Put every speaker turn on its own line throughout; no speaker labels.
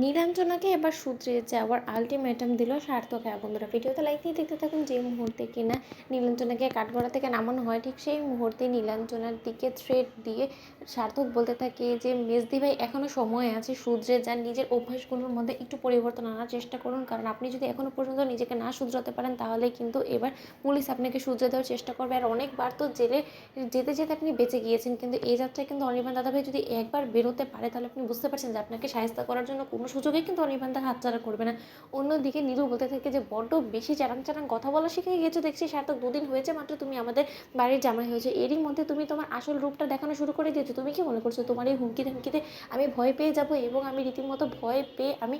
নীলাঞ্জনাকে এবার শুধরে যাওয়ার আলটিমেটাম দিল সার্থক। হ্যাঁ বন্ধুরা, ভিডিওতে লাইক দিয়ে দেখতে থাকুন। যে মুহূর্তে কিনা নীলাঞ্জনাকে কাঠগড়া থেকে নামানো হয়, ঠিক সেই মুহূর্তে নীলাঞ্জনার দিকে থ্রেড দিয়ে সার্থক বলতে থাকে যে মেজদি ভাই এখনও সময় আছে, শুধরে যান, নিজের অভ্যাসগুলোর মধ্যে একটু পরিবর্তন আনার চেষ্টা করুন। কারণ আপনি যদি এখনও পর্যন্ত নিজেকে না শুধরাতে পারেন তাহলে কিন্তু এবার পুলিশ আপনাকে শুধরে দেওয়ার চেষ্টা করবে। আর অনেকবার তো জেলে যেতে যেতে আপনি বেঁচে গিয়েছেন, কিন্তু এই যাত্রায় কিন্তু অনির্বাণ দাদাভাই যদি একবার বেরোতে পারে তাহলে আপনি বুঝতে পারছেন যে আপনাকে সাহায্য করার জন্য কোনো সুযোগেই কিন্তু অনির্বাণ দা হাতছাড়া করবে না। অন্যদিকে নীলু বলতে থাকে যে বড্ড বেশি চারাং চারাং কথা বলা শিখে গেছো দেখছি সার্থক, দুদিন হয়েছে মাত্র তুমি আমাদের বাড়ির জামাই হয়েছে, এরই মধ্যে তুমি তোমার আসল রূপটা দেখানো শুরু করে দিয়েছো। তুমি কি মনে করছো তোমার এই হুমকি ধামকিতে আমি ভয় পেয়ে যাব? এবং আমি রীতিমতো ভয় পেয়ে আমি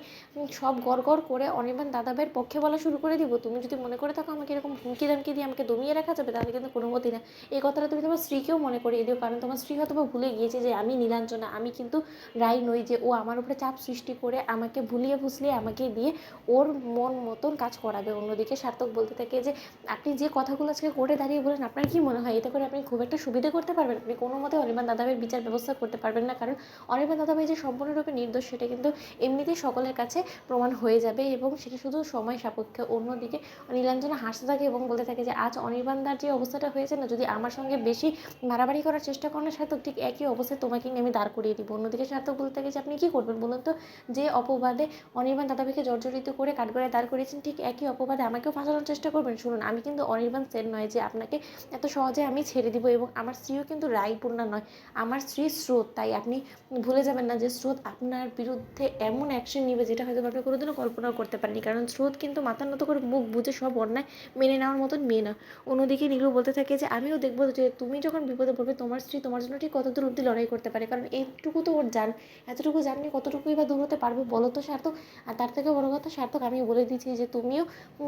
সব গড় করে অনির্বাণ দাদাভাইয়ের পক্ষে বলা শুরু করে দিব? তুমি যদি মনে করে থাকো আমাকে এরকম হুমকি ধামকি দিয়ে আমাকে দমিয়ে রাখা যাবে, তাহলে কিন্তু কোনো মতেই না। এই কথাটা তুমি তোমার স্ত্রীকেও মনে করিয়ে দিও, কারণ তোমার স্ত্রী হয়তো ভুলে গিয়েছে যে আমি নীলাঞ্জনা, আমি কিন্তু রাই নই যে ও আমার উপরে চাপ সৃষ্টি করে আমাকে ভুলিয়ে ফুসলিয়ে আমাকে দিয়ে ওর মন মতন কাজ করাবে। অন্যদিকে সার্থক বলতে থাকে যে আপনি যে কথাগুলো আজকে করে দাঁড়িয়ে বলেন, আপনার কি মনে হয় এতে করে আপনি খুব একটা সুবিধা করতে পারবেন? আপনি কোনো মতে অনির্বাণ দাদাভাইয়ের বিচার ব্যবস্থা করতে পারবেন না, কারণ অনির্বাণ দাদাভাই যে সম্পূর্ণরূপে নির্দোষ সেটা কিন্তু এমনিতেই সকলের কাছে প্রমাণ হয়ে যাবে এবং সেটা শুধু সময় সাপেক্ষ। অন্যদিকে নীলাঞ্জনা হাসতে থাকে এবং বলতে থাকে যে আজ অনির্বাণদার যে অবস্থাটা হয়েছে না, যদি আমার সঙ্গে বেশি মারামারি করার চেষ্টা করেন না সার্থক, ঠিক একই অবস্থায় তোমাকে নিয়ে আমি দাঁড় করিয়ে দিব। অন্যদিকে সার্থক বলতে থাকে যে আপনি কী করবেন বলুন তো? যে অপবাদে অনির্বাণ দাদাভাইকে জর্জরিত করে কাঠগড়ায় দাঁড় করিয়েছেন, ঠিক একই অপবাদে আমাকেও ফাঁসানোর চেষ্টা করবেন? শুনুন, আমি কিন্তু অনির্বাণ সেন নয় যে আপনাকে এত সহজে আমি ছেড়ে দিব, এবং আমার স্ত্রীও কিন্তু রায়পূর্ণা নয়, আমার স্ত্রী স্রোত। তাই আপনি ভুলে যাবেন না যে স্রোত আপনার বিরুদ্ধে এমন অ্যাকশন নেবে যেটা হয়তো আপনি কোনোদিনও কল্পনাও করতে পারেননি, কারণ স্রোত কিন্তু মাথা নত করে মুখ বুঝে সব অন্যায় মেনে নেওয়ার মতন মেয়ে না। অন্যদিকে নীলু বলতে থাকে যে আমিও দেখবো যে তুমি যখন বিপদে পড়বে তোমার স্ত্রী তোমার জন্য ঠিক কতদূর অব্দি লড়াই করতে পারে, কারণ এইটুকু তো ওর জান। এতটুকু জাননি কতটুকুই বা দূর হতে পারবে বলো তো সার্থক? আর তার থেকে বড় কথা সার্থক, আমি বলে দিচ্ছি যে তুমিও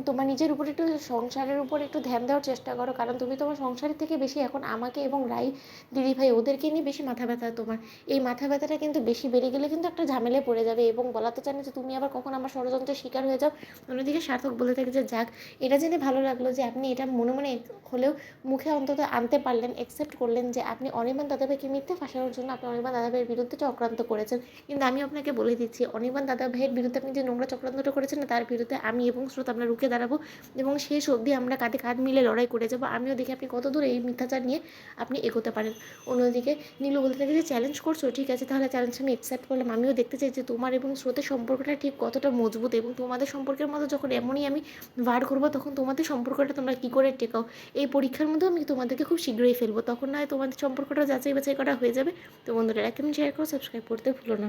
তোমার নিজের উপর একটু সংসারের উপর একটু ধ্যান দেওয়ার চেষ্টা করো, কারণ তুমি তোমার সংসারের থেকে বেশি এখন আমাকে এবং রাই দিদিভাই ওদেরকে নিয়ে বেশি মাথা ব্যথা তোমার। এই মাথা ব্যথাটা কিন্তু বেশি বেড়ে গেলে কিন্তু একটা ঝামেলায় পড়ে যাবে, এবং বলা তো চান যে তুমি আবার কখন আমার ষড়যন্ত্রের শিকার হয়ে যাও। অন্যদিকে সার্থক বলে থাকে যে যাক, এটা জেনে ভালো লাগলো যে আপনি এটা মনে মনে হলেও মুখে অন্তত আনতে পারলেন, অ্যাকসেপ্ট করলেন যে আপনি অনির্বাণ দাদাভাইকে মিথ্যে ফাঁসানোর জন্য আপনি অনির্বাণ দাদাভাইয়ের বিরুদ্ধে চক্রান্ত করেছেন। কিন্তু আমি আপনাকে বলে দিচ্ছি, অনির্বাণ দাদাভাইয়ের বিরুদ্ধে আপনি যে নোংরা চক্রান্তটা করেছেন না, তার বিরুদ্ধে আমি এবং স্রোত আমরা রুখে দাঁড়াবো এবং শেষ অবধি আমরা কাঁধে কাঁধ মিলে লড়াই করে যাবো। আমিও দেখি আপনি কত দূর এই মিথ্যাচার নিয়ে আপনি এগোতে পারেন। অন্যদিকে নীলু বলতে থাকে যে চ্যালেঞ্জ করছো, ঠিক আছে তাহলে চ্যালেঞ্জ আমি অ্যাকসেপ্ট করলাম। আমিও দেখতে চাই যে তোমার এবং স্রোতের সম্পর্কটা ঠিক কতটা মজবুত, এবং তোমাদের সম্পর্কের মধ্যে যখন এমনই আমি বার করবো তখন তোমাদের সম্পর্কটা তোমরা কী করে টেকাও, এই পরীক্ষার মধ্যেও আমি তোমাদেরকে খুব শীঘ্রই ফেলবো। তখন না হয় তোমাদের সম্পর্কটা যাচাই বাছাই করা হয়ে যাবে। তো বন্ধুরা, লাইক কমেন্ট শেয়ার করো, সাবস্ক্রাইব করতে ভুলো না।